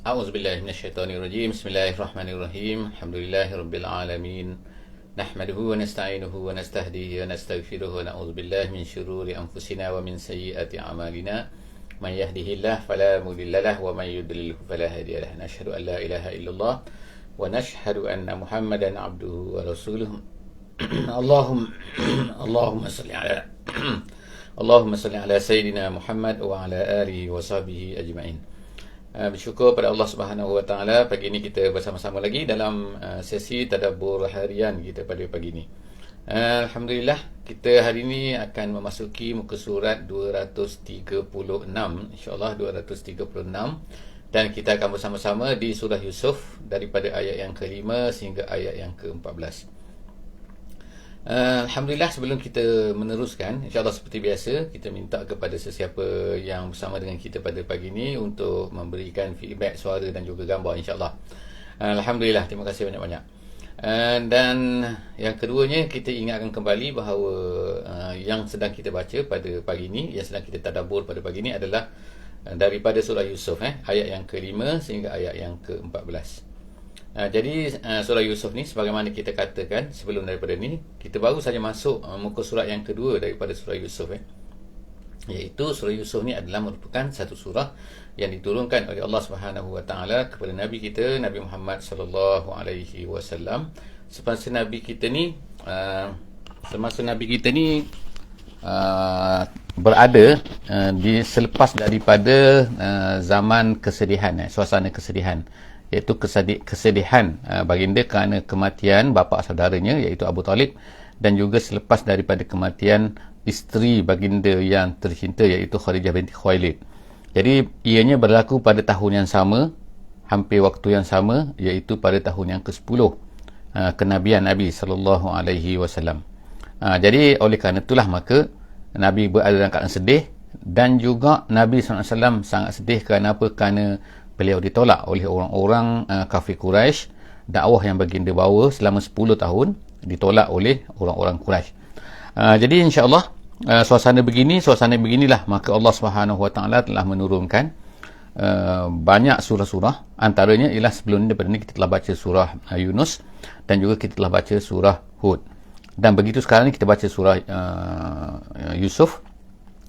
A'udzubillahi minasyaitonirrajim. Bismillahirrahmanirrahim. Alhamdulillahirabbil alamin. Nahmaduhu wa nasta'inuhu wa nastahdihi wa nastaghfiruhu wa na'udzubillahi min syururi anfusina wa min sayyiati a'malina. Man yahdihillahu fala mudhillalah wa man yudlilhu fala hadiyalah. Nashhadu an la ilaha illallah wa nashhadu anna Muhammadan 'abduhu wa rasuluh. Allahumma salli ala Allahumma salli ala sayyidina Muhammad wa ala alihi wa sahbihi ajma'in. Bersyukur pada Allah Subhanahu Wa Taala, pagi ini kita bersama-sama lagi dalam sesi tadabbur harian kita pada pagi ini. Alhamdulillah, kita hari ini akan memasuki muka surat 236, insya-Allah 236, dan kita akan bersama-sama di surah Yusuf daripada ayat yang ke-5 sehingga ayat yang ke-14. Alhamdulillah, sebelum kita meneruskan, insyaAllah seperti biasa, kita minta kepada sesiapa yang bersama dengan kita pada pagi ini untuk memberikan feedback suara dan juga gambar, insyaAllah. Alhamdulillah, terima kasih banyak-banyak. Dan yang keduanya, kita ingatkan kembali bahawa yang sedang kita baca pada pagi ini, yang sedang kita tadabbur pada pagi ini adalah daripada surah Yusuf, ayat yang ke-5 sehingga ayat yang ke-14. Jadi surah Yusuf ni, sebagaimana kita katakan sebelum daripada ni, kita baru saja masuk muka surat yang kedua daripada surah Yusuf, iaitu surah Yusuf ni adalah merupakan satu surah yang diturunkan oleh Allah Subhanahu Wa Taala kepada Nabi kita, Nabi Muhammad sallallahu alaihi wasallam. Semasa Nabi kita ni berada di selepas daripada zaman kesedihan, suasana kesedihan, iaitu kesedihan baginda kerana kematian bapa saudaranya iaitu Abu Talib, dan juga selepas daripada kematian isteri baginda yang tercinta iaitu Khadijah binti Khuwailid. Jadi ianya berlaku pada tahun yang sama, hampir waktu yang sama, iaitu pada tahun yang ke-10 kenabian Nabi sallallahu alaihi wasallam. Jadi oleh kerana itulah maka Nabi berada dalam keadaan sedih, dan juga Nabi sallallahu alaihi wasallam sangat sedih kerana apa? Kerana beliau ditolak oleh orang-orang kafir Quraisy. Dakwah yang baginda bawa selama 10 tahun ditolak oleh orang-orang Quraisy. Jadi insya-Allah suasana beginilah maka Allah Subhanahu Wa Taala telah menurunkan banyak surah-surah. Antaranya ialah sebelum daripada ini kita telah baca surah Yunus, dan juga kita telah baca surah Hud, dan begitu sekarang ni kita baca surah Yusuf.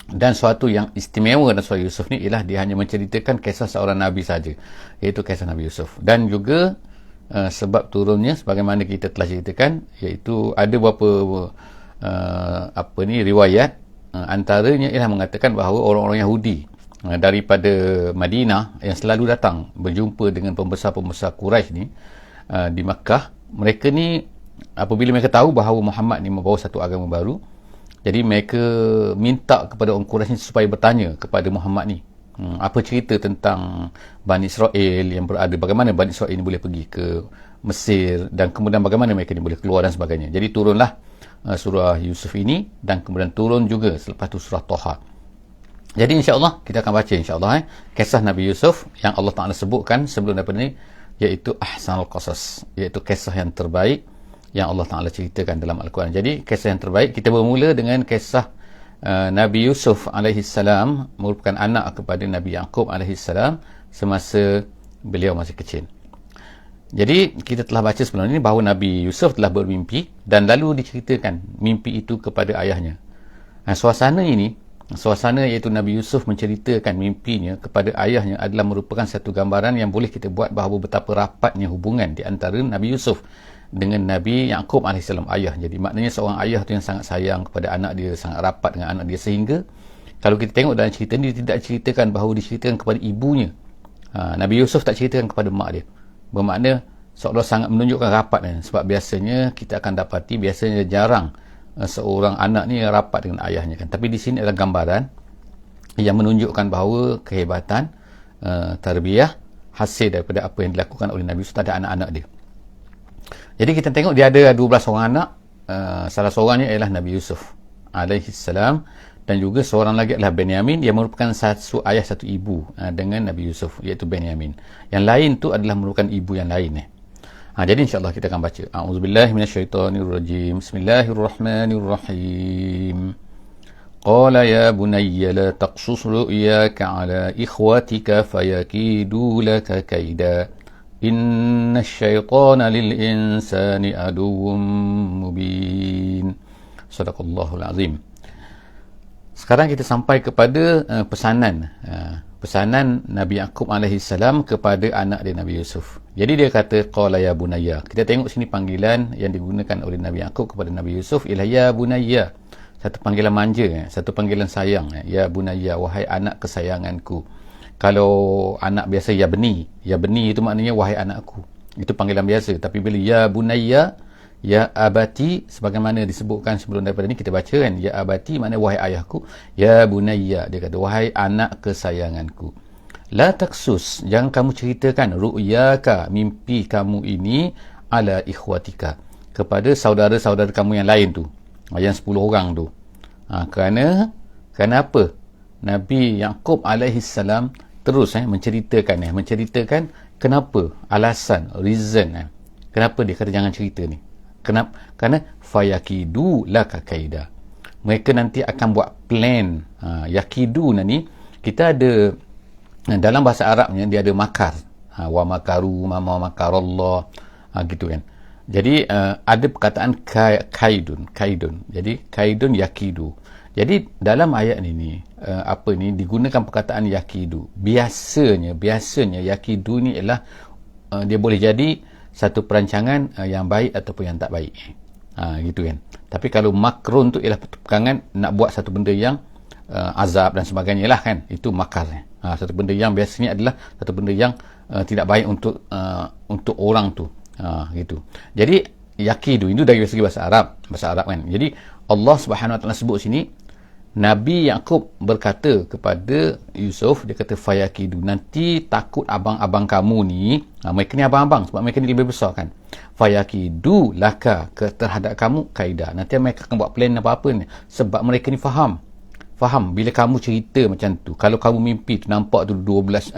Dan suatu yang istimewa dalam surah Yusuf ni ialah dia hanya menceritakan kisah seorang Nabi saja, iaitu kisah Nabi Yusuf. Dan juga sebab turunnya sebagaimana kita telah ceritakan, iaitu ada beberapa riwayat, antaranya ialah mengatakan bahawa orang-orang Yahudi daripada Madinah yang selalu datang berjumpa dengan pembesar-pembesar Quraisy ni di Makkah, mereka ni apabila mereka tahu bahawa Muhammad ni membawa satu agama baru, jadi mereka minta kepada orang Quraisy supaya bertanya kepada Muhammad ni, apa cerita tentang Bani Israel yang berada, bagaimana Bani Israel ini boleh pergi ke Mesir, dan kemudian bagaimana mereka ni boleh keluar dan sebagainya. Jadi turunlah surah Yusuf ini, dan kemudian turun juga selepas tu surah Toha. Jadi insya-Allah kita akan baca insya-Allah kisah Nabi Yusuf yang Allah Taala sebutkan sebelum daripada ni, iaitu ahsanul qasas, iaitu kisah yang terbaik yang Allah Ta'ala ceritakan dalam Al-Quran. Jadi kisah yang terbaik, kita bermula dengan kisah Nabi Yusuf AS, merupakan anak kepada Nabi Yaqub AS semasa beliau masih kecil. Jadi kita telah baca sebelum ini bahawa Nabi Yusuf telah bermimpi, dan lalu diceritakan mimpi itu kepada ayahnya. Suasana iaitu Nabi Yusuf menceritakan mimpinya kepada ayahnya adalah merupakan satu gambaran yang boleh kita buat bahawa betapa rapatnya hubungan di antara Nabi Yusuf dengan Nabi Yaqub AS, ayah. Jadi maknanya seorang ayah tu yang sangat sayang kepada anak dia, sangat rapat dengan anak dia, sehingga kalau kita tengok dalam cerita ni, dia tidak ceritakan bahawa diceritakan kepada ibunya. Nabi Yusuf tak ceritakan kepada mak dia, bermakna seolah sangat menunjukkan rapatnya. Sebab biasanya kita akan dapati, biasanya jarang seorang anak ni rapat dengan ayahnya kan. Tapi di sini adalah gambaran yang menunjukkan bahawa kehebatan tarbiyah hasil daripada apa yang dilakukan oleh Nabi Yusuf terhadap anak-anak dia. Jadi kita tengok dia ada 12 orang anak. Salah seorangnya ialah Nabi Yusuf alaihissalam, dan juga seorang lagi adalah Benyamin, yang merupakan satu ayah satu ibu dengan Nabi Yusuf, iaitu Benyamin. Yang lain tu adalah merupakan ibu yang lain. Jadi insya-Allah kita akan baca. A'udzubillahi minasyaitonirrajim. Bismillahirrahmanirrahim. قال يا بني لا تقصص رؤياك على إخوتك فيكيدوا لك كيدا إن الشيطان للإنسان عدو مبين. صدق الله العظيم. Sekarang kita sampai kepada pesanan Nabi Yaqub alaihi salam kepada anak dia Nabi Yusuf. Jadi dia kata qala ya bunayya. Kita tengok sini panggilan yang digunakan oleh Nabi Yaqub kepada Nabi Yusuf ialah ya bunayya. Satu panggilan manja, satu panggilan sayang. Ya bunayya, wahai anak kesayanganku. Kalau anak biasa ya beni itu maknanya wahai anakku. Itu panggilan biasa. Tapi bila ya bunayya, ya abati, sebagaimana disebutkan sebelum daripada ni kita baca kan, ya abati maknanya wahai ayahku. Ya bunayya, dia kata wahai anak kesayanganku. La taksus, jangan kamu ceritakan ru'yaka, mimpi kamu ini ala ikhwatika, kepada saudara-saudara kamu yang lain tu, yang 10 orang tu. Kerana apa? Nabi Yaqub alaihi salam terus menceritakan kenapa, alasan, reason kenapa dia kata jangan cerita ni. Kenapa? Kerana fayakidu laka kaida, mereka nanti akan buat plan. Yakidu ni kita ada dalam bahasa Arabnya, dia ada makar, wa makaru ma makarallah, gitu kan. Jadi ada perkataan kaidun. Jadi kaidun yakidu. Jadi dalam ayat ni digunakan perkataan yakidu. Biasanya yakidu ni ialah dia boleh jadi satu perancangan yang baik ataupun yang tak baik. Gitu kan. Tapi kalau makrun tu ialah perancangan nak buat satu benda yang azab dan sebagainya lah kan. Itu makar. Satu benda yang biasanya adalah satu benda yang tidak baik untuk orang tu. Gitu. Jadi yakidu itu dari segi bahasa Arab kan. Jadi Allah Subhanahu Wa Taala sebut sini Nabi Yaqub berkata kepada Yusuf, dia kata fayakidu, nanti takut abang-abang kamu ni, mereka ni abang-abang sebab mereka ni lebih besar kan, fayakidu laka terhadap kamu kaida, nanti mereka akan buat plan apa-apa ni sebab mereka ni faham bila kamu cerita macam tu. Kalau kamu mimpi tu nampak tu 12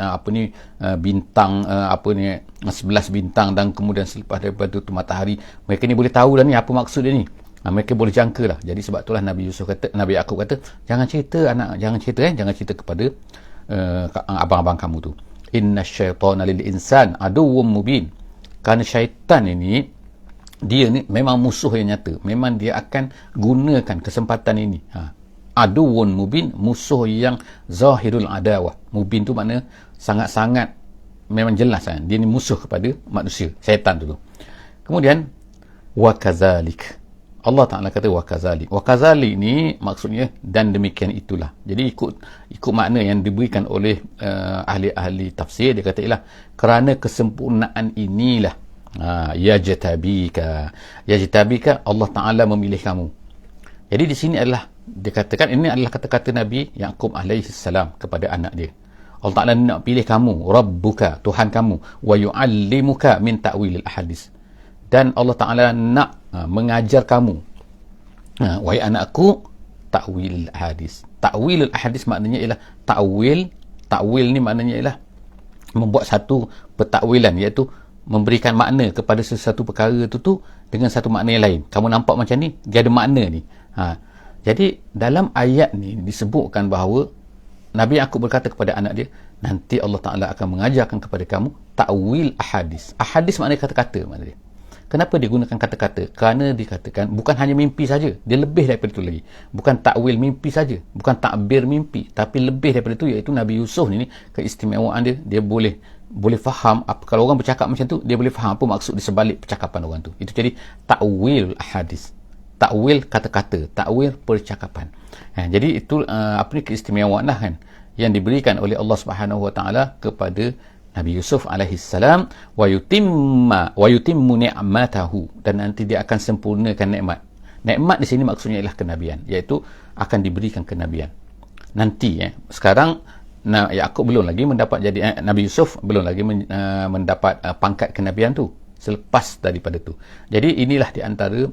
bintang, 11 bintang, dan kemudian selepas daripada tu matahari, mereka ni boleh tahu dah ni apa maksud dia ni. Mereka boleh jangka lah. Jadi sebab itulah Nabi Yaqub kata jangan cerita kepada abang-abang kamu tu. Inna syaitana lil insan aduwwum mubin. Kerana syaitan ini, dia ni memang musuh yang nyata. Memang dia akan gunakan kesempatan ini. Aduwwun mubin, musuh yang zahirul adawah. Mubin tu makna sangat-sangat memang jelas kan. Dia ni musuh kepada manusia, syaitan tu. Kemudian wa kadzalik, Allah Ta'ala kata wa kadzalik. Wa kadzalik ni maksudnya dan demikian itulah. Jadi ikut makna yang diberikan oleh ahli-ahli tafsir, dia kata ialah kerana kesempurnaan inilah yajtabika Allah Ta'ala memilih kamu. Jadi di sini adalah dikatakan ini adalah kata-kata Nabi Yaqub alaihi salam kepada anak dia. Allah Ta'ala nak pilih kamu, Rabbuka, Tuhan kamu, wa yu'allimuka min ta'wilil ahadis. Dan Allah Ta'ala nak mengajar kamu, wahai anakku, ta'wilil ahadis. Ta'wilil ahadis maknanya ialah ta'wil ni maknanya ialah membuat satu pentakwilan, iaitu memberikan makna kepada sesuatu perkara tu dengan satu makna yang lain. Kamu nampak macam ni, dia ada makna ni. Jadi dalam ayat ni disebutkan bahawa Nabi Yaqub berkata kepada anak dia, nanti Allah Ta'ala akan mengajarkan kepada kamu ta'wil ahadis. Ahadis maknanya kata-kata makna dia. Kenapa dia gunakan kata-kata? Kerana dikatakan bukan hanya mimpi saja, dia lebih daripada itu lagi. Bukan takwil mimpi saja, bukan takbir mimpi, tapi lebih daripada itu, iaitu Nabi Yusuf ni keistimewaan dia boleh faham apa, kalau orang bercakap macam tu, dia boleh faham apa maksud di sebalik percakapan orang tu. Itu jadi takwil hadis. Takwil kata-kata, takwil percakapan. Jadi itu keistimewaan lah kan yang diberikan oleh Allah Subhanahu Wa Taala kepada Nabi Yusuf alaihi salam, wa yutimmu ni'matahu, dan nanti dia akan sempurnakan nikmat. Nikmat di sini maksudnya ialah kenabian, iaitu akan diberikan kenabian. Nanti sekarang Yaqub belum lagi mendapat jadi Nabi Yusuf belum lagi mendapat pangkat kenabian tu selepas daripada tu. Jadi inilah di antara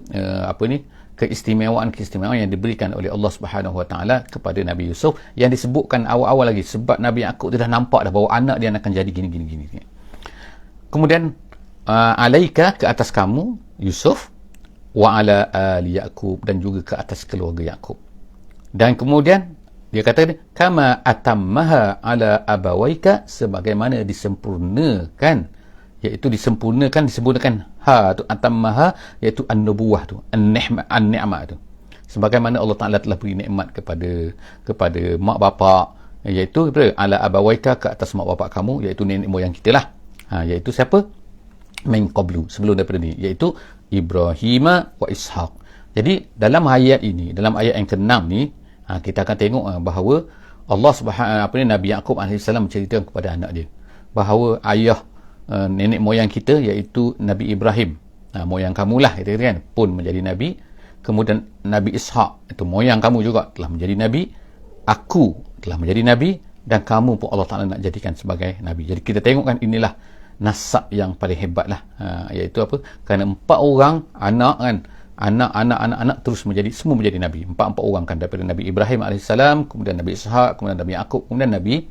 keistimewaan yang diberikan oleh Allah Subhanahu Wa Taala kepada Nabi Yusuf, yang disebutkan awal-awal lagi sebab Nabi Yaqub dah nampak dah bahawa anak dia akan jadi gini. Kemudian alaika, ke atas kamu Yusuf, wa ala ali Yaqub, dan juga ke atas keluarga Yaqub. Dan kemudian dia kata kama atammaha ala abawaika, sebagaimana disempurnakan, iaitu disempurnakan ha tu atammaha, iaitu an-nubuwah tu, an-ni'mah tu, sebagaimana Allah Taala telah beri nikmat kepada mak bapak, iaitu ala abawaika, ke atas mak bapak kamu, iaitu nenek moyang kita lah, iaitu siapa? Min qablu, sebelum daripada ni, iaitu Ibrahim wa Ishaq. Jadi dalam ayat ini, dalam ayat yang ke-6 ni, kita akan tengok bahawa Allah Nabi Yaqub AS menceritakan kepada anak dia bahawa ayah, nenek moyang kita, iaitu Nabi Ibrahim, moyang kamulah, kata kan, pun menjadi nabi. Kemudian Nabi Ishaq, itu moyang kamu juga, telah menjadi nabi. Aku telah menjadi nabi, dan kamu pun Allah Ta'ala nak jadikan sebagai nabi. Jadi kita tengok kan, inilah nasab yang paling hebat lah, iaitu apa? Kerana 4 orang anak kan, anak terus semua menjadi nabi. 4 orang kan, daripada Nabi Ibrahim AS, kemudian Nabi Ishaq, kemudian Nabi Yaqub, kemudian Nabi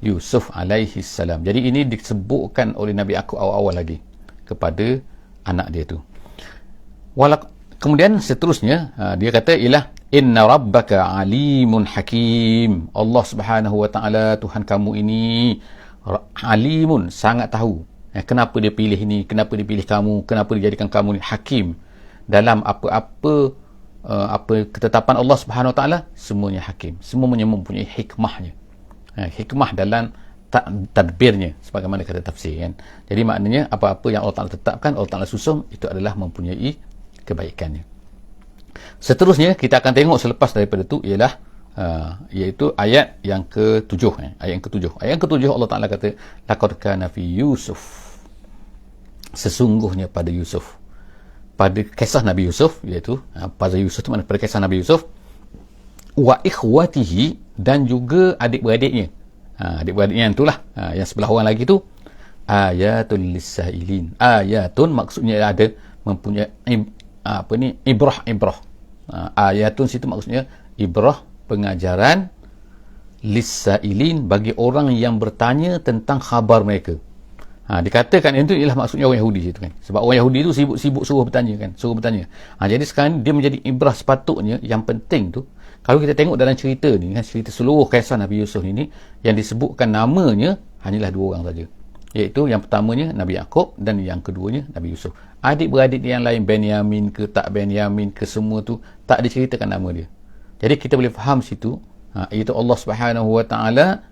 Yusuf AS. Jadi ini disebutkan oleh Nabi Yaqub awal-awal lagi kepada anak dia tu. Kemudian seterusnya dia kata ialah inna rabbaka alimun hakim. Allah Subhanahu wa taala, Tuhan kamu ini alimun, sangat tahu kenapa dia pilih ini, kenapa dia pilih kamu, kenapa dia jadikan kamu ni hakim. Dalam apa-apa ketetapan Allah Subhanahu Wa Taala, semuanya hakim, semuanya mempunyai hikmahnya, hikmah dalam tadbirnya, sebagaimana kata tafsir kan. Jadi maknanya apa-apa yang Allah Taala tetapkan, Allah Taala susun, itu adalah mempunyai kebaikannya. Seterusnya kita akan tengok selepas daripada itu ialah iaitu ayat yang ke-7. Ayat yang ke-7 Allah Taala kata laqad kana fi Yusuf, sesungguhnya pada Yusuf, pada kisah Nabi Yusuf, iaitu pada Yusuf itu mana, pada kisah Nabi Yusuf, wa ikhwatihi, dan juga adik-beradiknya. Adik-beradiknya itulah yang sebelah orang lagi tu, ayatul lisailin. Ayatun maksudnya ada mempunyai ibrah. Ayatun situ maksudnya ibrah, pengajaran, lisailin, bagi orang yang bertanya tentang khabar mereka. Dikatakan itu ialah maksudnya orang Yahudi situ kan. Sebab orang Yahudi tu sibuk suruh bertanya. Jadi sekarang dia menjadi ibrah. Sepatutnya yang penting tu, kalau kita tengok dalam cerita ni kan, cerita seluruh kisah Nabi Yusuf ini, yang disebutkan namanya hanyalah 2 orang saja, iaitu yang pertamanya Nabi Yaqub, dan yang keduanya Nabi Yusuf. Adik-beradik yang lain, Benyamin ke tak Benyamin ke, semua tu tak diceritakan nama dia. Jadi kita boleh faham situ, iaitu Allah Subhanahu Wa Taala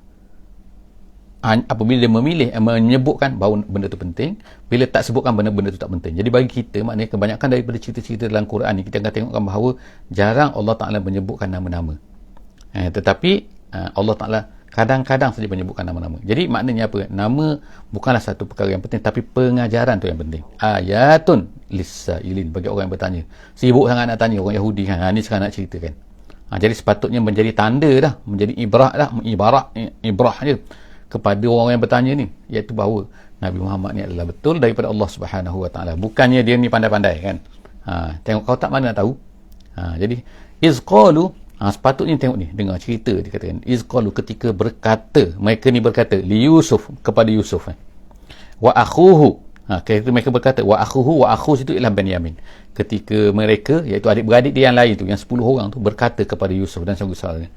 apabila dia menyebutkan bahawa benda tu penting, bila tak sebutkan benda-benda tu tak penting. Jadi bagi kita, maknanya kebanyakan daripada cerita-cerita dalam Quran ni, kita akan tengokkan bahawa jarang Allah Ta'ala menyebutkan nama-nama, tetapi Allah Ta'ala kadang-kadang saja menyebutkan nama-nama. Jadi maknanya apa? Nama bukanlah satu perkara yang penting, tapi pengajaran tu yang penting. Ayatun lisailin, bagi orang yang bertanya. Sibuk sangat nak tanya orang Yahudi kan, ni sekarang nak ceritakan. Jadi sepatutnya menjadi tanda dah, menjadi ibrah je kepada orang yang bertanya ni, iaitu bahawa Nabi Muhammad ni adalah betul daripada Allah Subhanahu Wa Taala, bukannya dia ni pandai-pandai kan. Tengok kau tak mana nak tahu. Jadi izqalu, sepatutnya tengok ni, dengar cerita dikatakan izqalu, ketika berkata, mereka ni berkata li Yusuf, kepada Yusuf, wa akhuhu, ketika mereka berkata wa akhuhu, wa akhu situ ialah Benyamin, ketika mereka, iaitu adik-beradik dia yang lain tu, yang 10 orang tu berkata kepada Yusuf dan saudara-saudaranya,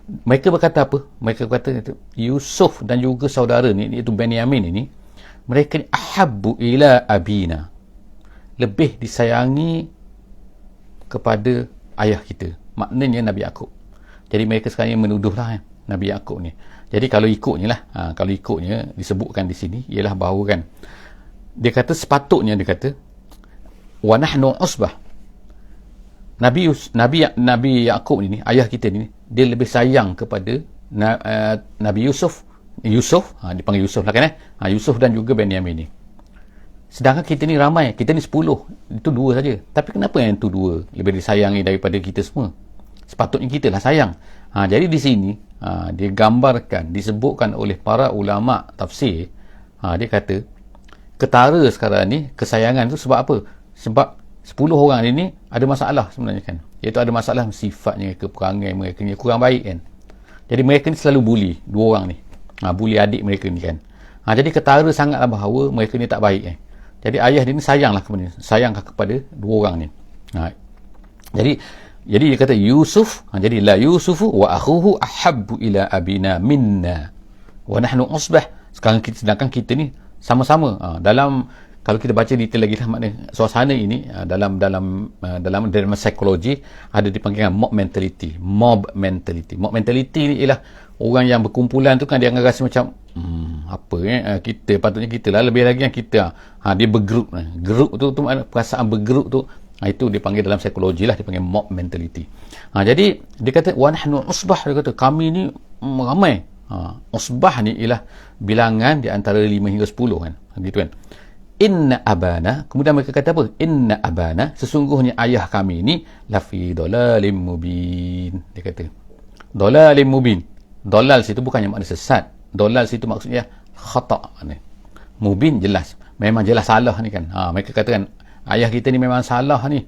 mereka berkata apa? Mereka berkata Yusuf dan juga saudara ni, iaitu Benyamin ini, mereka ni ahabbu ila abina, lebih disayangi kepada ayah kita, maknanya Nabi Yaqub. Jadi mereka sekarang menuduhlah Nabi Yaqub ni. Jadi kalau ikutnya lah, kalau ikutnya disebutkan di sini ialah bahawa kan, dia kata sepatutnya, dia kata wa nahnu usbah, Nabi Yaqub ni, ayah kita ni, dia lebih sayang kepada Nabi Yusuf, dipanggil Yusuf lah kan, Yusuf dan juga Benyamin ni. Sedangkan kita ni ramai, kita ni 10, itu 2 saja. Tapi kenapa yang itu 2 lebih disayangi daripada kita semua? Sepatutnya kita lah sayang. Jadi di sini dia gambarkan, disebutkan oleh para ulama tafsir, dia kata ketara sekarang ni kesayangan tu sebab apa? Sebab 10 orang ini ada masalah sebenarnya kan, iaitu ada masalah sifatnya ke, perangai mereka ni kurang baik kan. Jadi mereka ni selalu bully 2 orang ni, bully adik mereka ni kan. Jadi ketara sangatlah bahawa mereka ni tak baik kan. Jadi ayah dia ni sayanglah kepada 2 orang ni. Jadi Jadi dia kata Yusuf, jadi la Yusufu wa akhuhu ahabbu ila abina minna wa nahnu usbah. Sedangkan kita ni sama-sama. Dalam, kalau kita baca detail lagi lah, makna suasana ini dalam psikologi ada dipanggil mob mentality. Mob mentality ni ialah orang yang berkumpulan tu kan, dia akan rasa macam kita patutnya kita lah, lebih lagi yang kita dia bergerup. Gerup tu makna perasaan bergerup tu, itu dipanggil dalam psikologi lah, dipanggil mob mentality. Jadi dia kata wa nahnu usbah, dia kata kami ni ramai. Usbah ni ialah bilangan di antara 5 hingga 10 kan, gitu kan. Inna abana, kemudian mereka kata apa? Inna abana, sesungguhnya ayah kami ni lafi dalalim mubin. Dia kata dalalim mubin. Dalal situ bukannya makna sesat. Dalal situ maksudnya khata', makna mubin jelas, memang jelas salah ni kan. Mereka katakan ayah kita ni memang salah ni.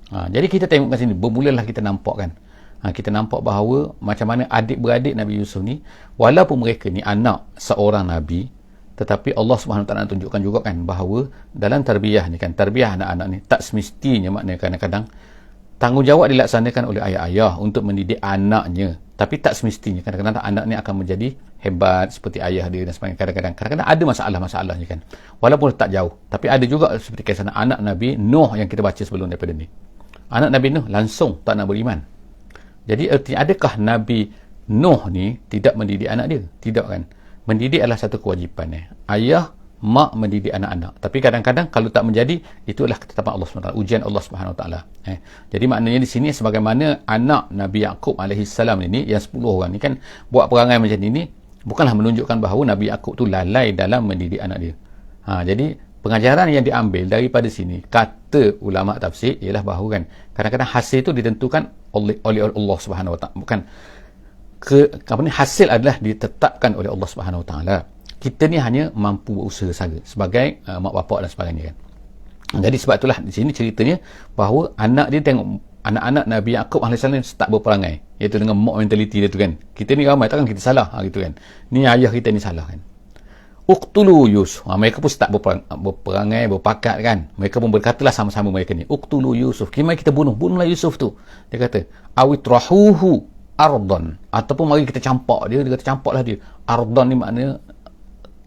Jadi kita tengok kat sini, bermulalah kita nampak kan. Kita nampak bahawa macam mana adik-beradik Nabi Yusuf ni, walaupun mereka ni anak seorang Nabi, tetapi Allah SWT tunjukkan juga kan bahawa dalam tarbiyah ni kan, tarbiyah anak-anak ni tak semestinya, maknanya kadang-kadang tanggungjawab dilaksanakan oleh ayah-ayah untuk mendidik anaknya, tapi tak semestinya. Kadang-kadang anak ni akan menjadi hebat seperti ayah dia dan sebagainya. Kadang-kadang ada masalah-masalahnya kan, walaupun tak jauh. Tapi ada juga seperti kisah anak Nabi Nuh yang kita baca sebelum daripada ni. Anak Nabi Nuh langsung tak nak beriman. Jadi adakah Nabi Nuh ni tidak mendidik anak dia? Tidak kan. Mendidik adalah satu kewajipan. Ayah, mak mendidik anak-anak. Tapi kadang-kadang kalau tak menjadi, itu adalah ketetapan Allah SWT, ujian Allah SWT. Jadi maknanya di sini, sebagaimana anak Nabi Yaqub alaihissalam ini, yang 10 orang ni kan buat perangai macam ini, bukanlah menunjukkan bahawa Nabi Yaqub tu lalai dalam mendidik anak dia. Jadi pengajaran yang diambil daripada sini, kata ulama tafsir, ialah bahawa kan kadang-kadang hasil itu ditentukan oleh Allah Subhanahu Wa Taala. Bukan hasil adalah ditetapkan oleh Allah Subhanahu Wa Taala. Kita ni hanya mampu berusaha saja sebagai mak bapak dan sebagainya kan. Jadi sebab itulah di sini ceritanya bahawa anak dia tengok anak-anak Nabi Yaqub alaihissalam tak berperangai, iaitu dengan mob mentality dia tu kan. Kita ni ramai, takkan kita salah gitu kan. Ni ayah kita ni salah kan. Uqtulu Yusuf. Mereka pun tak berperangai, berpakat kan. Mereka pun berkatalah sama-sama mereka ni. Uqtulu Yusuf. Mari kita bunuhlah Yusuf tu. Dia kata, awitrahuhu ardon. Ataupun mari kita campak dia. Dia kata campaklah dia. Ardon ni maknanya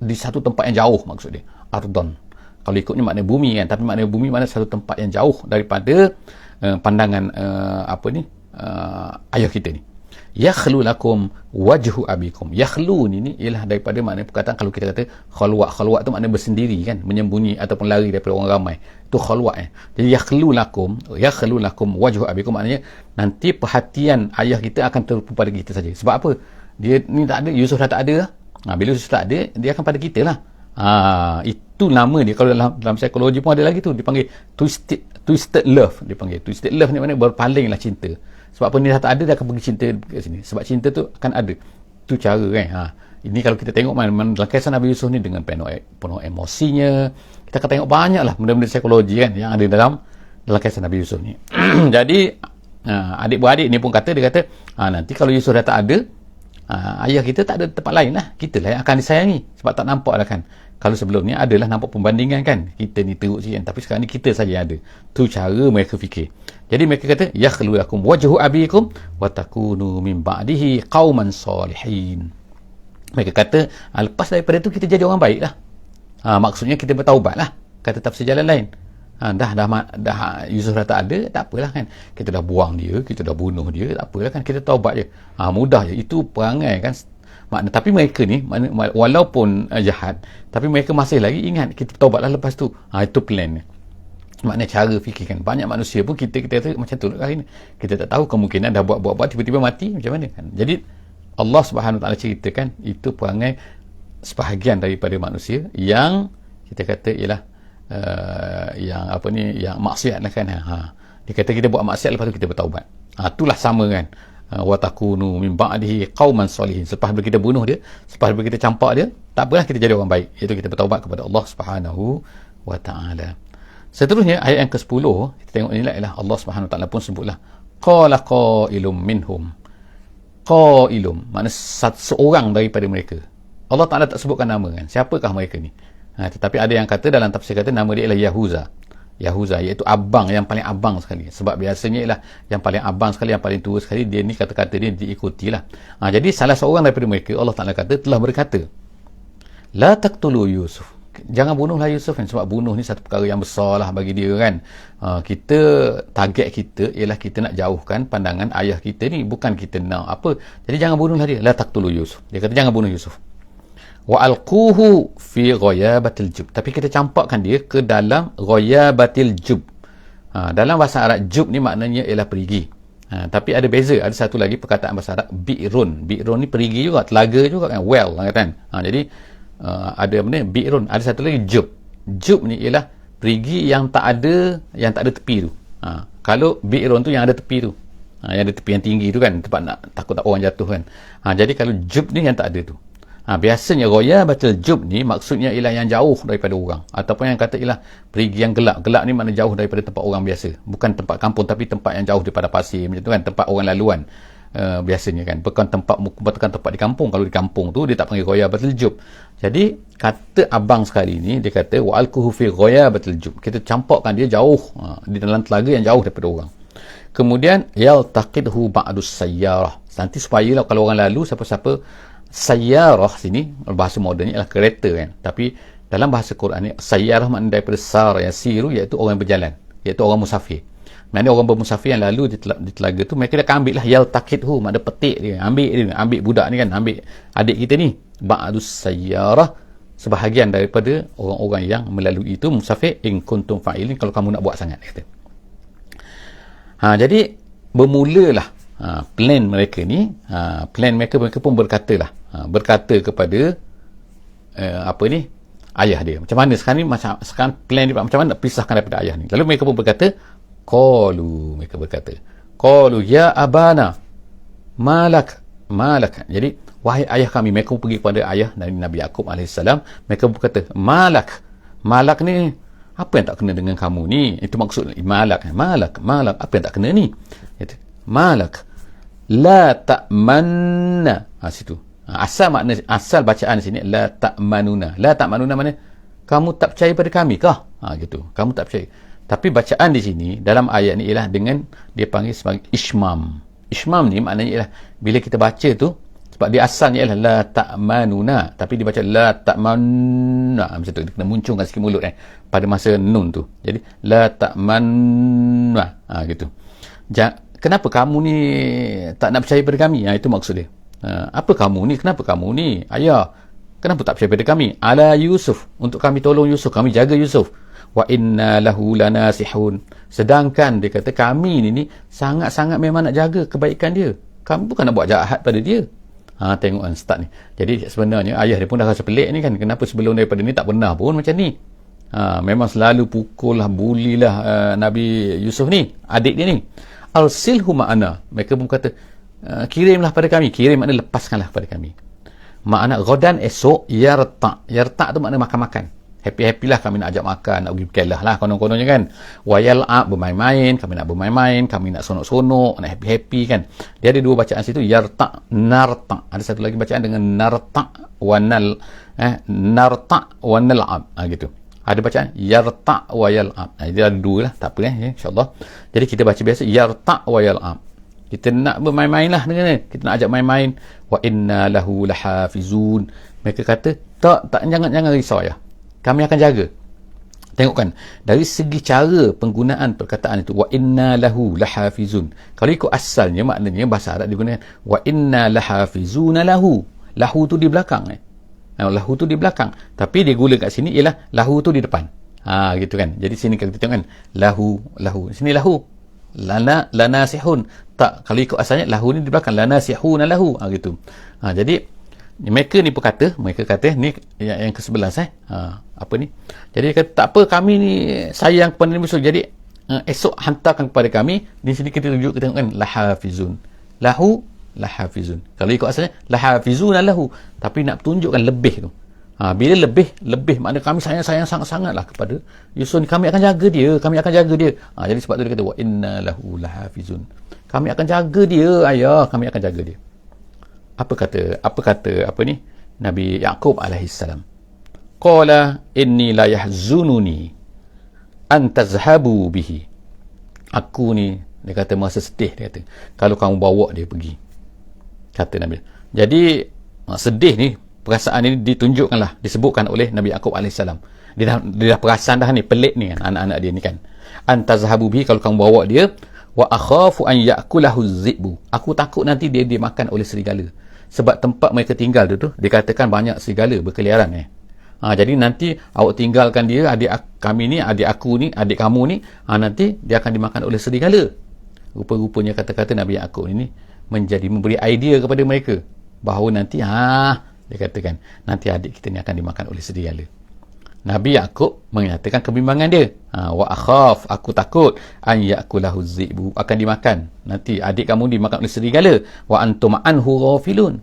di satu tempat yang jauh, maksud dia. Ardon. Kalau ikutnya maknanya bumi kan. Tapi maknanya bumi maknanya satu tempat yang jauh daripada pandangan ayah kita ni. Yakhlu lakum wajhu abikum. Yakhlu ni ialah daripada makna perkataan, kalau kita kata khalwat tu makna bersendiri kan, menyembunyi ataupun lari daripada orang ramai, itu khalwat. Jadi yakhlu lakum wajhu abikum, maknanya nanti perhatian ayah kita akan terpupu pada kita saja. Sebab apa? Dia ni tak ada, Yusuf dah tak ada. Bila Yusuf tak ada, dia akan pada kita lah. Itu nama dia. Kalau dalam psikologi pun ada lagi tu, dipanggil twisted love. Dipanggil twisted love ni maknanya berpalinglah cinta. Sebab apa ni dah tak ada, dia akan pergi cinta ke sini. Sebab cinta tu akan ada. Itu cara kan. Ini kalau kita tengok dalam kisah Nabi Yusuf ni dengan penuh emosinya, kita akan tengok banyaklah benda-benda psikologi kan yang ada dalam kisah Nabi Yusuf ni. Jadi adik-beradik ni pun kata, dia kata nanti kalau Yusuf dah tak ada, ayah kita tak ada tempat lain lah. Kita lah yang akan disayangi. Sebab tak nampak lah kan. Kalau sebelum ni adalah nampak pembandingan kan. Kita ni teruk sikit kan. Tapi sekarang ni kita saja yang ada. Tu cara mereka fikir. Jadi mereka kata, yakhlu lakum wajhu abikum wa takunu min ba'dihi qauman salihin. Mereka kata, lepas daripada tu kita jadi orang baik lah. Maksudnya kita bertaubat lah. Kata tafsir jalan lain. Dah Yusuf dah tak ada, tak apalah kan. Kita dah buang dia, kita dah bunuh dia, tak apalah kan. Kita taubat je. Mudah je. Itu perangai kan. Tapi mereka ni, walaupun jahat, tapi mereka masih lagi ingat, kita taubatlah lepas tu. Itu plan ni. Maknanya cara fikir kan. Banyak manusia pun kita macam tu hari ni. Kita tak tahu, kemungkinan dah buat tiba-tiba mati macam mana kan. Jadi Allah Subhanahu Wa Taala ceritakan itu perangai sebahagian daripada manusia yang kita kata ialah yang maksiat lah kan. Dia kata kita buat maksiat, lepas tu kita bertaubat. Itulah sama kan. Wa takunu min ba'dihi qauman salihin. Selepas kita bunuh dia, selepas kita campak dia, tak apalah, kita jadi orang baik, iaitu kita bertaubat kepada Allah Subhanahu Wa Taala. Seterusnya ayat yang ke-10, kita tengok inilah, ialah Allah Subhanahu Wa Taala pun sebutlah qala qailum minhum. Qailum makna seorang daripada mereka. Allah Taala tak sebutkan nama kan, siapakah mereka ni. Tetapi ada yang kata, dalam tafsir kata nama dia ialah Yahuza. Yahuza, iaitu abang, yang paling abang sekali. Sebab biasanya ialah yang paling abang sekali, yang paling tua sekali, dia ni kata-kata dia diikutilah. Jadi salah seorang daripada mereka, Allah Ta'ala kata, telah berkata, la taqtulu Yusuf, jangan bunuhlah Yusuf kan. Sebab bunuh ni satu perkara yang besar lah bagi dia kan. Kita, target kita ialah kita nak jauhkan pandangan ayah kita ni, bukan kita nak apa. Jadi jangan bunuhlah dia. La taqtulu Yusuf, dia kata jangan bunuh Yusuf. Wa alquhu fi ghayabatil jub, tapi kita campakkan dia ke dalam ghayabatil jub. Dalam bahasa Arab jub ni maknanya ialah perigi. Tapi ada beza, ada satu lagi perkataan bahasa Arab bi'run. Bi'run ni perigi juga, telaga juga kan, well kan. Jadi ada benda bi'run, ada satu lagi jub. Jub ni ialah perigi yang tak ada tepi tu. Kalau bi'run tu yang ada tepi tu, yang ada tepi yang tinggi tu kan, tempat nak takut tak orang jatuh kan. Jadi kalau jub ni yang tak ada tu. Biasanya ghayabatul jub ni maksudnya ialah yang jauh daripada orang, ataupun yang kata ialah perigi yang gelap. Gelap ni makna jauh daripada tempat orang biasa, bukan tempat kampung, tapi tempat yang jauh daripada pasir macam tu kan, tempat orang laluan. Biasanya kan, bukan tempat di kampung. Kalau di kampung tu dia tak panggil ghayabatul jub. Jadi kata abang sekali ni, dia kata wa alquhu fi ghayabatul jub, kita campakkan dia jauh di dalam telaga yang jauh daripada orang. Kemudian yaltaqidhu ba'dus sayyarah, nanti supayalah kalau orang lalu, siapa-siapa. Sayyarah sini bahasa moden ni adalah kereta kan, tapi dalam bahasa Quran ni sayyarah makna daripada sar, yang siru iaitu orang berjalan, iaitu orang musafir. Maknanya orang bermusafir yang lalu di telaga tu, mereka dah akan ambil lah yaltaqidhu, makna petik dia, ambil budak ni kan, ambil adik kita ni. Ba'dus sayyarah, sebahagian daripada orang-orang yang melalui itu musafir, in kuntum fa'ilin, kalau kamu nak buat sangat, kata. Jadi bermulalah plan mereka ni, mereka pun berkata kepada ayah dia. Macam mana sekarang ni, sekarang plan dia macam mana nak pisahkan daripada ayah ni. Lalu mereka pun berkata, mereka berkata ya abana malak. Jadi wahai ayah kami, mereka pun pergi kepada ayah dari Nabi Yaqub AS. Mereka pun berkata malak ni, apa yang tak kena dengan kamu ni? Itu maksud malak, apa yang tak kena ni? Malak la ta'manna. Situ asal bacaan di sini la ta'manuna. La ta'manuna mana kamu tak percaya pada kami kah? Gitu, kamu tak percaya. Tapi bacaan di sini dalam ayat ni ialah dengan dia panggil sebagai ishmam. Ishmam ni maknanya ialah bila kita baca tu, sebab dia asalnya ialah la ta'manuna, tapi dibaca la ta'manna, macam tu, dia kena muncungkan sikit mulut pada masa nun tu. Jadi la ta'manna, gitu. Kenapa kamu ni tak nak percaya pada kami? Itu maksud dia. Apa kamu ni? Kenapa kamu ni? Ayah, kenapa tak percaya pada kami? Ala Yusuf, untuk kami tolong Yusuf, kami jaga Yusuf. Wa inna lahu lanasihun, sedangkan dia kata kami ni sangat-sangat memang nak jaga kebaikan dia. Kami bukan nak buat jahat pada dia. Tengok kan start ni. Jadi sebenarnya ayah dia pun dah rasa pelik ni kan. Kenapa sebelum daripada ni tak pernah pun macam ni. Memang selalu pukul lah, bully lah Nabi Yusuf ni, adik dia ni. Arsilhu ma'ana, mereka pun kata kirimlah pada kami. Kirim makna lepaskanlah pada kami. Makna ghadan, esok, yarta tu makna makan-makan. Happy-happy lah, kami nak ajak makan, nak pergi berkelah lah konon-kononnya kan. Wayal'ab, bermain-main, kami nak bermain-main, kami nak sonok-sonok, nak happy-happy kan. Dia ada dua bacaan situ, yarta, narta. Ada satu lagi bacaan dengan narta wanal narta wanal'ab, gitu. Ada bacaan yarta wa yal'ab. Dia ada dua lah, tak apa insyaAllah. Jadi kita baca biasa yarta wa yal'ab. Kita nak bermain-main lah dengan dia, kita nak ajak main-main. Wa inna lahu lahafizun, mereka kata jangan risau ya, kami akan jaga. Tengok kan, dari segi cara penggunaan perkataan itu, wa inna lahu lahafizun, kalau ikut asalnya maknanya bahasa Arab digunakan wa inna lahafizuna lahu. Lahu tu di belakang lahu tu di belakang, tapi dia guna kat sini ialah lahu tu di depan. Gitu kan. Jadi sini kita tengok kan, lahu sini lahu, lanasihun, tak, kalau ikut asalnya lahu ni di belakang, lanasihuna lahu, gitu. Jadi mereka ni pun kata, ni yang ke-11 apa ni, jadi kata tak apa, kami ni sayang kepada Nabi Yusuf, jadi esok hantarkan kepada kami. Di sini kita rujuk, kita tengok kan, lahafizun, lahafizun, kalau ikut asalnya lahafizuna lahu, tapi nak tunjukkan lebih tu. Bila lebih makna kami sayang sangat-sangat lah kepada Yusuf ni, kami akan jaga dia. Jadi sebab tu dia kata wa inna lahu lahafizun, kami akan jaga dia ayah, kami akan jaga dia. Apa kata Nabi Yaqub alaihissalam, qala inni la yahzununi antazhabu bihi. Aku ni, dia kata, merasa sedih, dia kata, kalau kamu bawa dia pergi, kata Nabi. Jadi sedih ni, perasaan ini ditunjukkanlah, disebutkan oleh Nabi Yaqub AS. Dia dah perasan dah ni, pelik ni kan, anak-anak dia ni kan. Antazhabu bihi, kalau kamu bawa dia, wa akhafu an ya'kulahu zibu. Aku takut nanti dia dimakan oleh serigala. Sebab tempat mereka tinggal tu dikatakan banyak serigala berkeliaran jadi nanti awak tinggalkan dia, adik kami ni, adik aku ni, adik kamu ni, nanti dia akan dimakan oleh serigala. Rupa-rupanya kata-kata Nabi Yaqub ini memberi idea kepada mereka bahawa nanti dia katakan nanti adik kita ni akan dimakan oleh serigala. Nabi Yaqub menyatakan kebimbangan dia. Wa akhaf, aku takut an ya'kulahu zibu, akan dimakan. Nanti adik kamu dimakan oleh serigala. Wa antum anhu ghafilun,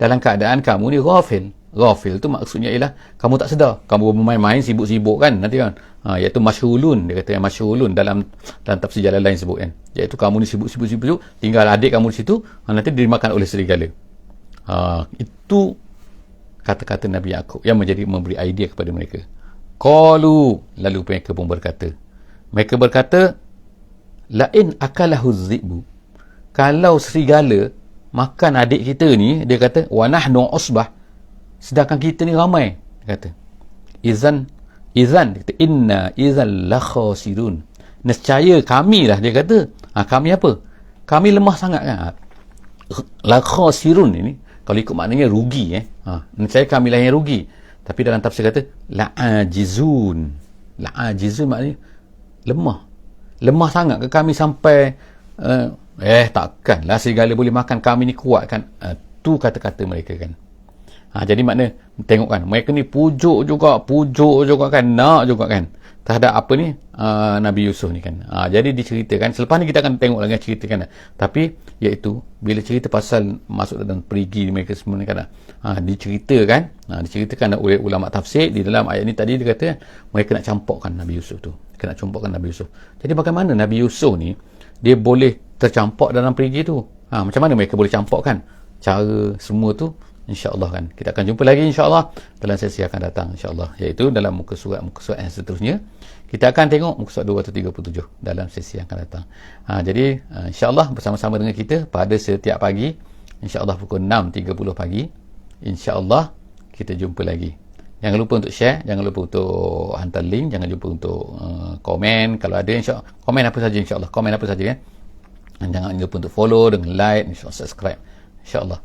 dalam keadaan kamu ni ghafil. Ghafil tu maksudnya ialah kamu tak sedar, kamu bermain-main, sibuk-sibuk kan nanti kan. Iaitu masyghulun, dia kata masyghulun dalam tafsir jalan lain sebut kan. Iaitu kamu ni sibuk-sibuk, tinggal adik kamu di situ, nanti dimakan oleh serigala. Itu kata-kata Nabi Yaqub yang memberi idea kepada mereka. Qalu, lalu mereka pun berkata, lain akalahu zibu, kalau serigala makan adik kita ni, dia kata, wa nahnu usbah, sedangkan kita ni ramai, dia kata, izan dia kata, inna izan la khasirun, nescaya kami lah, dia kata, kami apa? Kami lemah sangat kan. La khasirun ini kalau ikut maknanya rugi nescaya kami lah yang rugi. Tapi dalam tafsir kata la'ajizun maknanya lemah sangat ke kami sampai takkanlah serigala boleh makan kami ni, kuat kan. Tu kata-kata mereka kan. Jadi makna tengok kan, mereka ni pujuk juga kan, nak juga kan terhadap apa ni Nabi Yusuf ni kan. Jadi diceritakan, selepas ni kita akan tengok lagi ceritakan. Tapi iaitu bila cerita pasal masuk dalam perigi mereka semua ni kan, diceritakan oleh ulama tafsir di dalam ayat ni tadi. Dia kata mereka nak campurkan Nabi Yusuf tu, Jadi bagaimana Nabi Yusuf ni dia boleh tercampur dalam perigi tu? Macam mana mereka boleh campurkan? Cara semua tu insya-Allah kan kita akan jumpa lagi insya-Allah dalam sesi akan datang insya-Allah, iaitu dalam muka surat yang seterusnya. Kita akan tengok muka surat 237 dalam sesi yang akan datang. Jadi insya-Allah bersama-sama dengan kita pada setiap pagi insya-Allah pukul 6.30 pagi insya-Allah kita jumpa lagi. Jangan lupa untuk share, jangan lupa untuk hantar link, jangan lupa untuk komen kalau ada, insya-Allah komen apa saja insya-Allah, komen apa saja kan. Dan jangan lupa untuk follow dengan like, insya-Allah subscribe insya-Allah.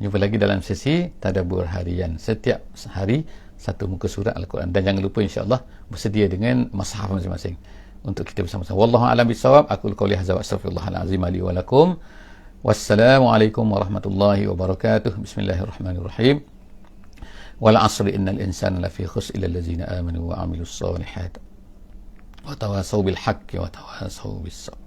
Jumpa lagi dalam sesi Tadabbur Harian, setiap hari satu muka surat Al-Quran. Dan jangan lupa insya-Allah bersedia dengan mushaf masing-masing untuk kita bersama-sama. Wallahu a'lam bissawab. Aqul qouli hadza wa astaghfirullahal azim li wa lakum. Wassalamualaikum warahmatullahi wabarakatuh. Bismillahirrahmanirrahim. Wal 'asri innal insana lafi khusr illa allazina amanu wa 'amilus solihat wa tawasaw bil haqqi wa tawasaw bis sabr.